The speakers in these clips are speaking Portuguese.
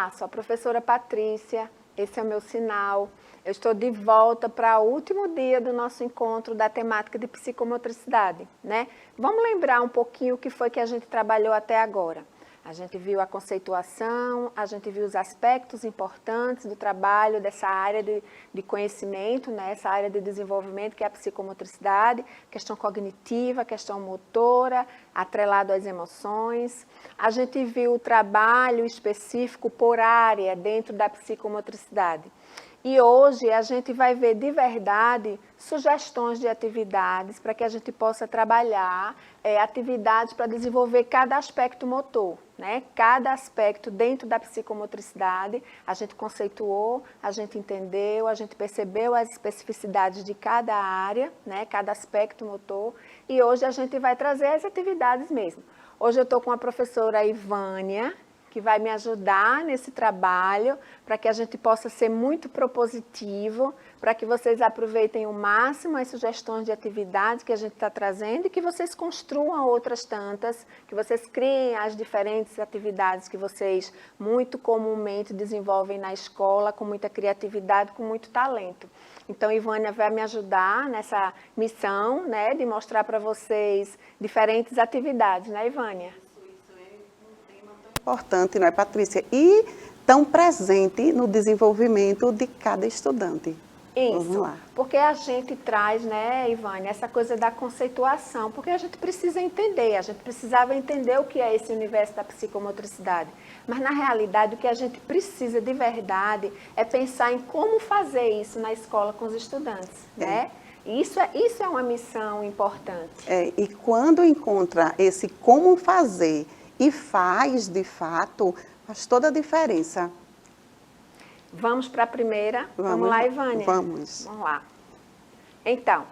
Olá, sou a professora Patrícia, esse é o meu sinal. Eu estou de volta para o último dia do nosso encontro da temática de psicomotricidade, né? Vamos lembrar um pouquinho o que foi que a gente trabalhou até agora. A gente viu a conceituação, a gente viu os aspectos importantes do trabalho dessa área de conhecimento, né? Essa área de desenvolvimento que é a psicomotricidade, questão cognitiva, questão motora, atrelado às emoções. A gente viu o trabalho específico por área dentro da psicomotricidade. E hoje a gente vai ver de verdade sugestões de atividades para que a gente possa trabalhar atividades para desenvolver cada aspecto motor, né? Cada aspecto dentro da psicomotricidade, a gente conceituou, a gente entendeu, a gente percebeu as especificidades de cada área, né? Cada aspecto motor, e hoje a gente vai trazer as atividades mesmo. Hoje eu estou com a professora Ivânia, que vai me ajudar nesse trabalho, para que a gente possa ser muito propositivo, para que vocês aproveitem o máximo as sugestões de atividades que a gente está trazendo e que vocês construam outras tantas, que vocês criem as diferentes atividades que vocês muito comumente desenvolvem na escola, com muita criatividade, com muito talento. Então, Ivânia vai me ajudar nessa missão, né, de mostrar para vocês diferentes atividades, né, Ivânia? Importante, não é, Patrícia? E tão presente no desenvolvimento de cada estudante. Isso, vamos lá. Porque a gente traz, né, Ivânia, essa coisa da conceituação, porque a gente precisa entender, a gente precisava entender o que é esse universo da psicomotricidade. Mas, na realidade, o que a gente precisa de verdade é pensar em como fazer isso na escola com os estudantes, né? Isso é uma missão importante. E quando encontra esse como fazer e faz, de fato, faz toda a diferença. Vamos para a primeira? Vamos lá, Ivânia? Vamos. Vamos lá. Então,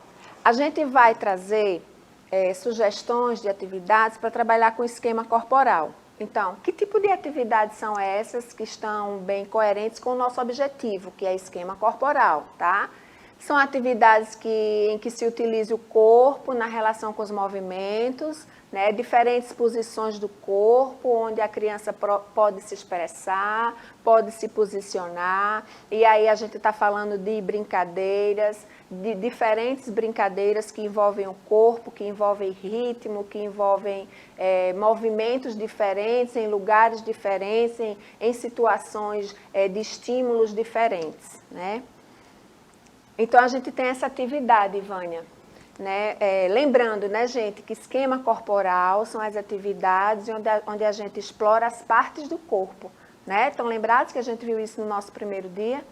a gente vai trazer sugestões de atividades para trabalhar com o esquema corporal. Então, que tipo de atividades são essas que estão bem coerentes com o nosso objetivo, que é esquema corporal, tá? São atividades em que se utiliza o corpo na relação com os movimentos, né, diferentes posições do corpo, onde a criança pode se expressar, pode se posicionar, e aí a gente está falando de brincadeiras, de diferentes brincadeiras que envolvem o corpo, que envolvem ritmo, que envolvem movimentos diferentes, em lugares diferentes, em situações de estímulos diferentes, né? Então, a gente tem essa atividade, Ivânia. Né? Lembrando, né, gente, que esquema corporal são as atividades onde a gente explora as partes do corpo. Né? Estão lembrados que a gente viu isso no nosso primeiro dia?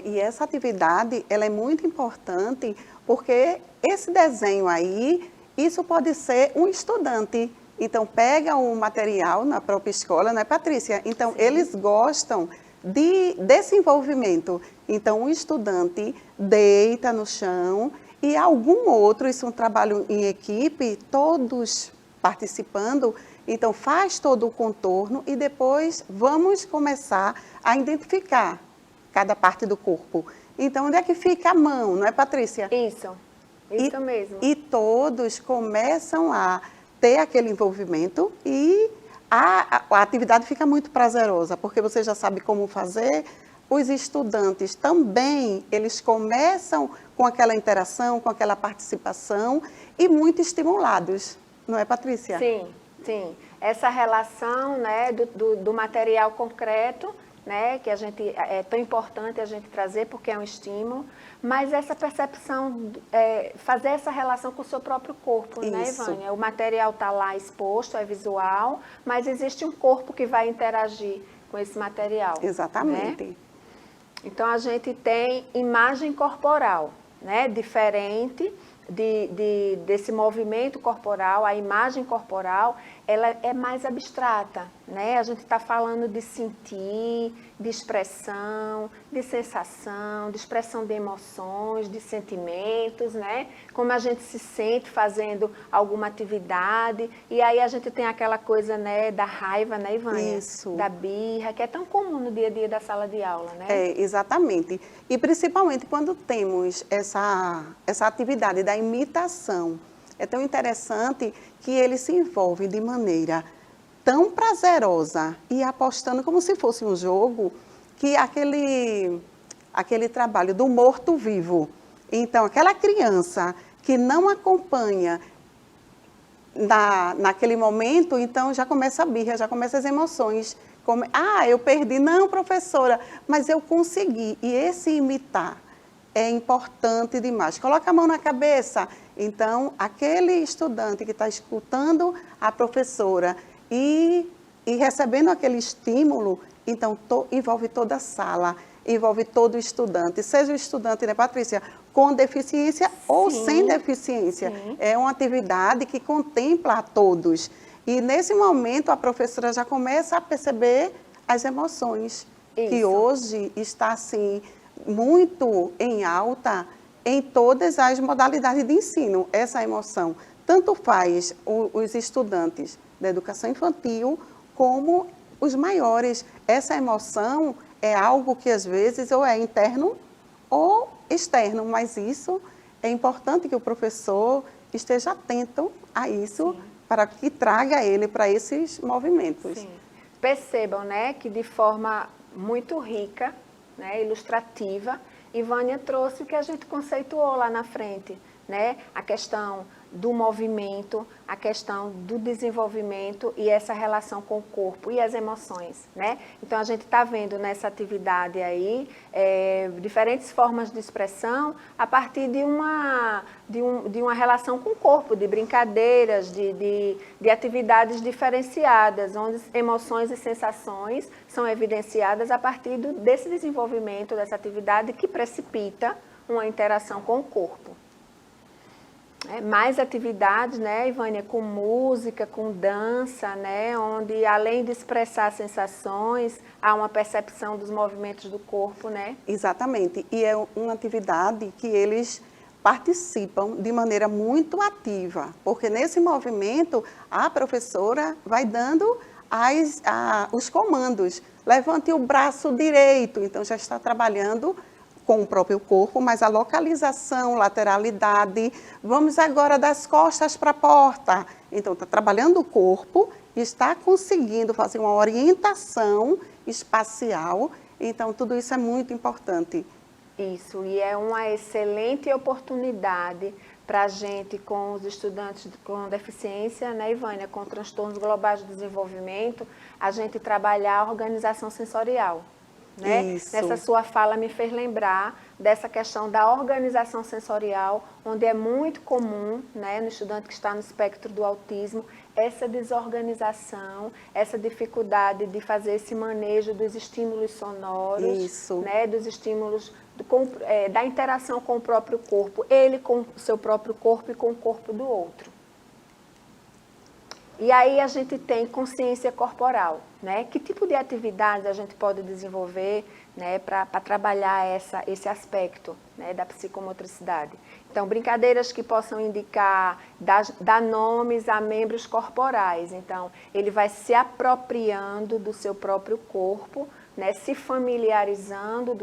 E essa atividade, ela é muito importante porque esse desenho aí, isso pode ser um estudante. Então, pega um material na própria escola, né, Patrícia? Então, sim, eles gostam desse envolvimento. Então, o estudante deita no chão e algum outro, isso é um trabalho em equipe, todos participando, então faz todo o contorno e depois vamos começar a identificar cada parte do corpo. Então, onde é que fica a mão, não é, Patrícia? Isso mesmo. E todos começam a ter aquele envolvimento e a atividade fica muito prazerosa, porque você já sabe como fazer. Os estudantes também, eles começam com aquela interação, com aquela participação e muito estimulados, não é, Patrícia? Sim, sim. Essa relação, né, do material concreto, né, que é tão importante a gente trazer porque é um estímulo, mas essa percepção, fazer essa relação com o seu próprio corpo, né, Ivânia? O material está lá exposto, é visual, mas existe um corpo que vai interagir com esse material. Exatamente. Né? Então, a gente tem imagem corporal, né, diferente desse movimento corporal. A imagem corporal, ela é mais abstrata, né? A gente está falando de sentir, de expressão, de sensação, de expressão de emoções, de sentimentos, né? Como a gente se sente fazendo alguma atividade. E aí a gente tem aquela coisa, né, da raiva, né, Ivânia? Isso. Da birra, que é tão comum no dia a dia da sala de aula, né? Exatamente. E principalmente quando temos essa atividade da imitação. É tão interessante que eles se envolvem de maneira tão prazerosa e apostando como se fosse um jogo, que aquele trabalho do morto-vivo. Então, aquela criança que não acompanha naquele momento, então já começa a birra, já começa as emoções. Eu perdi. Não, professora, mas eu consegui. E esse imitar é importante demais. Coloca a mão na cabeça. Então, aquele estudante que está escutando a professora e recebendo aquele estímulo, então envolve toda a sala, envolve todo o estudante, seja o estudante, né, Patrícia, com deficiência ou sem deficiência. Sim. É uma atividade que contempla a todos. E nesse momento a professora já começa a perceber as emoções, que hoje está assim muito em alta em todas as modalidades de ensino, essa emoção. Tanto faz os estudantes da educação infantil como os maiores. Essa emoção é algo que às vezes ou é interno ou externo, mas isso é importante que o professor esteja atento a isso. Sim. Para que traga ele para esses movimentos. Sim. Percebam, né, que de forma muito rica, né, ilustrativa, Ivânia trouxe o que a gente conceituou lá na frente, né, a questão do movimento, a questão do desenvolvimento e essa relação com o corpo e as emoções, né? Então, a gente está vendo nessa atividade aí diferentes formas de expressão a partir de uma relação com o corpo, de brincadeiras, de atividades diferenciadas, onde emoções e sensações são evidenciadas a partir desse desenvolvimento, dessa atividade que precipita uma interação com o corpo. Mais atividades, né, Ivânia, com música, com dança, né, onde além de expressar sensações, há uma percepção dos movimentos do corpo, né? Exatamente, e é uma atividade que eles participam de maneira muito ativa, porque nesse movimento a professora vai dando os comandos. Levante o braço direito, então já está trabalhando com o próprio corpo, mas a localização, lateralidade. Vamos agora das costas para a porta. Então, está trabalhando o corpo e está conseguindo fazer uma orientação espacial. Então, tudo isso é muito importante. Isso, e é uma excelente oportunidade para a gente, com os estudantes com deficiência, né, Ivânia, com transtornos globais de desenvolvimento, a gente trabalhar a organização sensorial. Né? Nessa sua fala me fez lembrar dessa questão da organização sensorial, onde é muito comum, né, no estudante que está no espectro do autismo, essa desorganização, essa dificuldade de fazer esse manejo dos estímulos sonoros, né, dos estímulos, da interação com o próprio corpo, ele com o seu próprio corpo e com o corpo do outro. E aí a gente tem consciência corporal, né? Que tipo de atividades a gente pode desenvolver, né, para trabalhar esse aspecto, né, da psicomotricidade? Então, brincadeiras que possam indicar, dar nomes a membros corporais. Então, ele vai se apropriando do seu próprio corpo, né, se familiarizando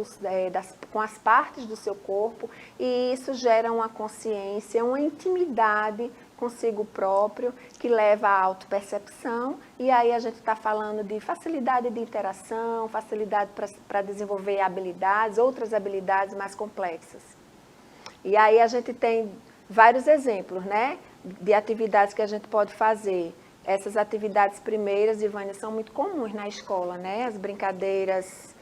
com as partes do seu corpo, e isso gera uma consciência, uma intimidade consigo próprio, que leva à autopercepção, e aí a gente está falando de facilidade de interação, facilidade para desenvolver habilidades, outras habilidades mais complexas. E aí a gente tem vários exemplos, né, de atividades que a gente pode fazer. Essas atividades primeiras, Ivânia, são muito comuns na escola, né, as brincadeiras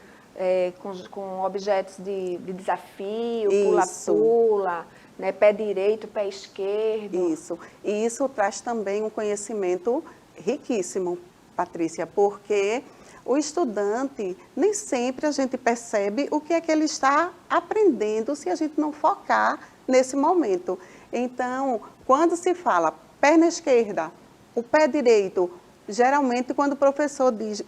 com objetos de desafio, pula-pula, né, pé direito, pé esquerdo. Isso. E isso traz também um conhecimento riquíssimo, Patrícia, porque o estudante, nem sempre a gente percebe o que é que ele está aprendendo se a gente não focar nesse momento. Então, quando se fala perna esquerda, o pé direito, geralmente quando o professor diz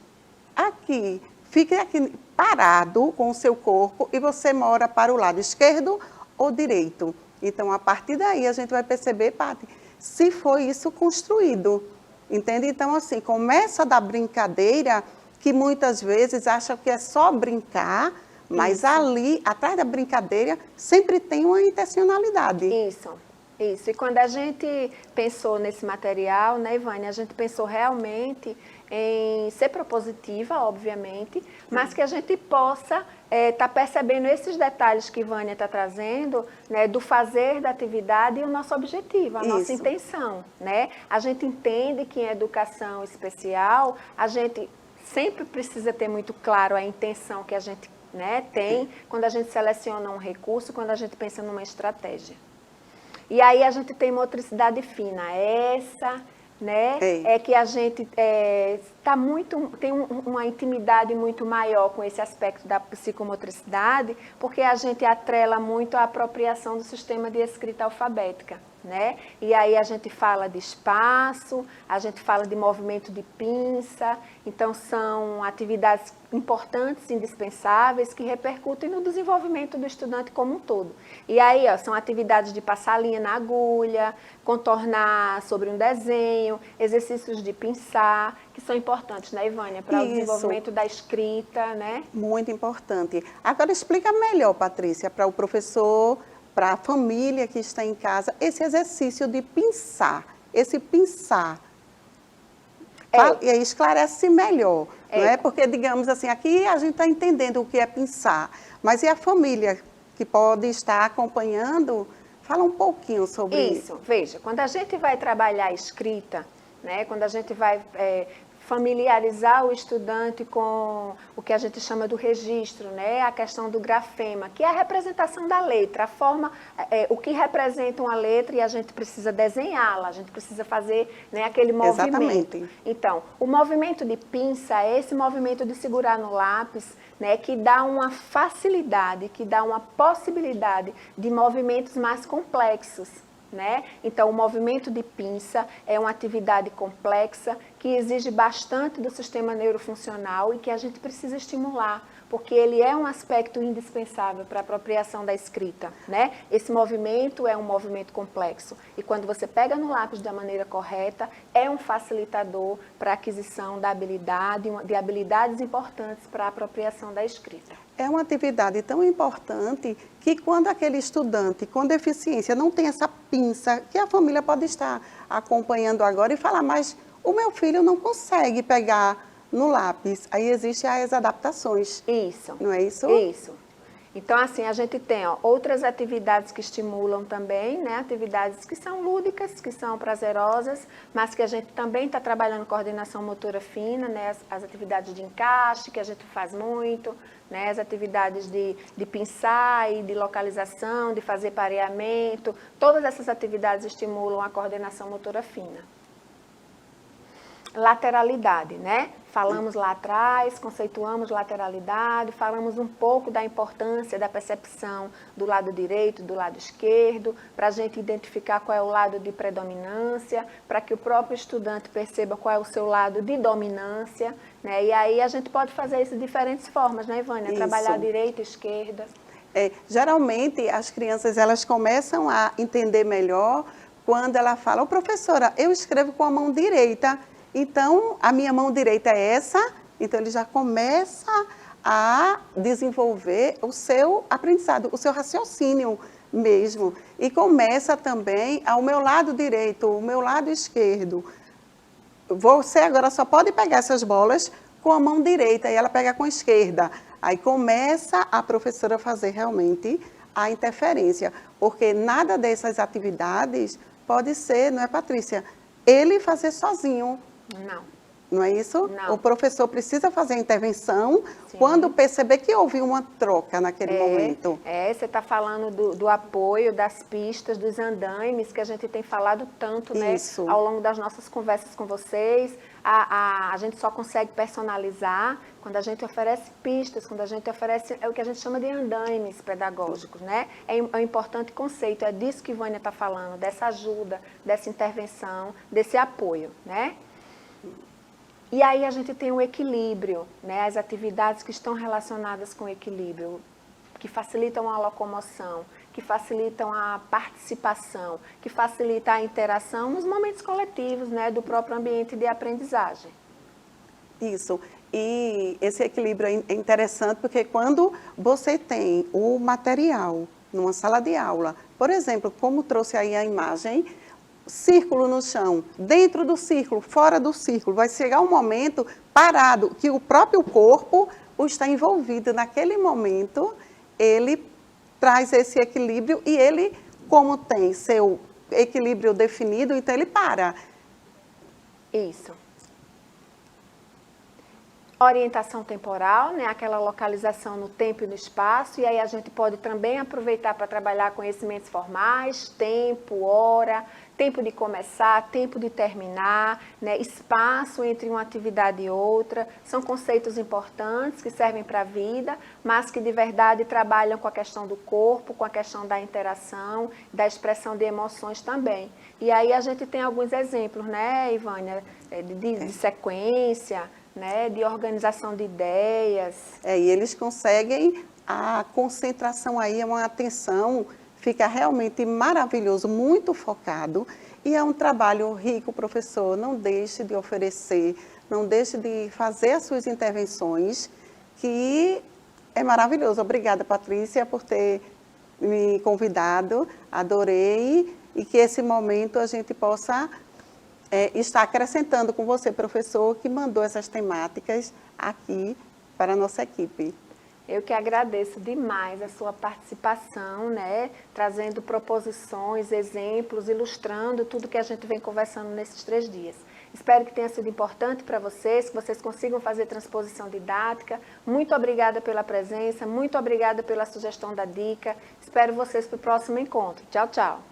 aqui, fique aqui parado com o seu corpo e você mora para o lado esquerdo ou direito. Então, a partir daí, a gente vai perceber, Paty, se foi isso construído, entende? Então, assim, começa da brincadeira, que muitas vezes acham que é só brincar, mas ali, atrás da brincadeira, sempre tem uma intencionalidade. Isso. E quando a gente pensou nesse material, né, Ivânia, a gente pensou realmente em ser propositiva, obviamente, mas que a gente possa estar percebendo esses detalhes que Vânia está trazendo, né, do fazer da atividade e o nosso objetivo, a nossa intenção, né? A gente entende que em educação especial, a gente sempre precisa ter muito claro a intenção que a gente, né, tem quando a gente seleciona um recurso, quando a gente pensa numa estratégia. E aí a gente tem motricidade fina, essa, né, é que a gente tem uma intimidade muito maior com esse aspecto da psicomotricidade, porque a gente atrela muito a apropriação do sistema de escrita alfabética, né? E aí a gente fala de espaço, a gente fala de movimento de pinça, então são atividades importantes, indispensáveis, que repercutem no desenvolvimento do estudante como um todo. E aí, ó, são atividades de passar linha na agulha, contornar sobre um desenho, exercícios de pinçar, que são importantes, né, Ivânia, para o desenvolvimento da escrita, né? Muito importante. Agora explica melhor, Patrícia, para o professor, para a família que está em casa, esse exercício de pinçar, esse pinçar. E aí esclarece melhor, não é? Porque, digamos assim, aqui a gente está entendendo o que é pinçar, mas e a família que pode estar acompanhando? Fala um pouquinho sobre isso. Veja, quando a gente vai trabalhar a escrita, né, quando a gente vai familiarizar o estudante com o que a gente chama do registro, né? A questão do grafema, que é a representação da letra, a forma, o que representa uma letra, e a gente precisa desenhá-la, a gente precisa fazer, né, aquele movimento. Exatamente. Então, o movimento de pinça é esse movimento de segurar no lápis, né, que dá uma facilidade, que dá uma possibilidade de movimentos mais complexos. Né? Então, o movimento de pinça é uma atividade complexa que exige bastante do sistema neurofuncional e que a gente precisa estimular, porque ele é um aspecto indispensável para a apropriação da escrita, né? Esse movimento é um movimento complexo e quando você pega no lápis da maneira correta, é um facilitador para a aquisição da habilidade, de habilidades importantes para a apropriação da escrita. É uma atividade tão importante que quando aquele estudante com deficiência não tem essa pinça, que a família pode estar acompanhando agora e falar, mas o meu filho não consegue pegar no lápis. Aí existem as adaptações. Isso. Não é isso? Isso. Então, assim, a gente tem outras atividades que estimulam também, né? Atividades que são lúdicas, que são prazerosas, mas que a gente também está trabalhando coordenação motora fina, né? As atividades de encaixe, que a gente faz muito, né? As atividades de pinçar e de localização, de fazer pareamento. Todas essas atividades estimulam a coordenação motora fina. Lateralidade, né? Falamos lá atrás, conceituamos lateralidade, falamos um pouco da importância da percepção do lado direito, do lado esquerdo, para a gente identificar qual é o lado de predominância, para que o próprio estudante perceba qual é o seu lado de dominância, né? E aí a gente pode fazer isso de diferentes formas, né, Ivânia? Trabalhar direita, esquerda. Geralmente as crianças elas começam a entender melhor quando ela fala, professora, eu escrevo com a mão direita. Então, a minha mão direita é essa, então ele já começa a desenvolver o seu aprendizado, o seu raciocínio mesmo. E começa também ao meu lado direito, o meu lado esquerdo. Você agora só pode pegar essas bolas com a mão direita e ela pega com a esquerda. Aí começa a professora a fazer realmente a interferência, porque nada dessas atividades pode ser, não é, Patrícia, ele fazer sozinho. Não. Não é isso? Não. O professor precisa fazer a intervenção quando perceber que houve uma troca naquele momento. Você está falando do apoio, das pistas, dos andaimes, que a gente tem falado tanto, né, ao longo das nossas conversas com vocês. A gente só consegue personalizar quando a gente oferece pistas, quando a gente oferece o que a gente chama de andaimes pedagógicos, né? É um importante conceito, é disso que Vânia está falando, dessa ajuda, dessa intervenção, desse apoio, né? E aí a gente tem o equilíbrio, né? As atividades que estão relacionadas com o equilíbrio, que facilitam a locomoção, que facilitam a participação, que facilitam a interação nos momentos coletivos, né? Do próprio ambiente de aprendizagem. Isso. E esse equilíbrio é interessante porque quando você tem o material numa sala de aula, por exemplo, como trouxe aí a imagem, círculo no chão, dentro do círculo, fora do círculo. Vai chegar um momento parado, que o próprio corpo está envolvido naquele momento, ele traz esse equilíbrio e ele, como tem seu equilíbrio definido, então ele para. Isso. Orientação temporal, né? Aquela localização no tempo e no espaço, e aí a gente pode também aproveitar para trabalhar conhecimentos formais, tempo, hora, tempo de começar, tempo de terminar, né? Espaço entre uma atividade e outra, são conceitos importantes que servem para a vida, mas que de verdade trabalham com a questão do corpo, com a questão da interação, da expressão de emoções também. E aí a gente tem alguns exemplos, né, Ivânia, de sequência, né, de organização de ideias. E eles conseguem, a concentração aí, uma atenção, fica realmente maravilhoso, muito focado, e é um trabalho rico, professor, não deixe de oferecer, não deixe de fazer as suas intervenções, que é maravilhoso. Obrigada, Patrícia, por ter me convidado, adorei, e que esse momento a gente possa está acrescentando com você, professor, que mandou essas temáticas aqui para a nossa equipe. Eu que agradeço demais a sua participação, né? Trazendo proposições, exemplos, ilustrando tudo que a gente vem conversando nesses 3 dias. Espero que tenha sido importante para vocês, que vocês consigam fazer transposição didática. Muito obrigada pela presença, muito obrigada pela sugestão da dica. Espero vocês para o próximo encontro. Tchau, tchau.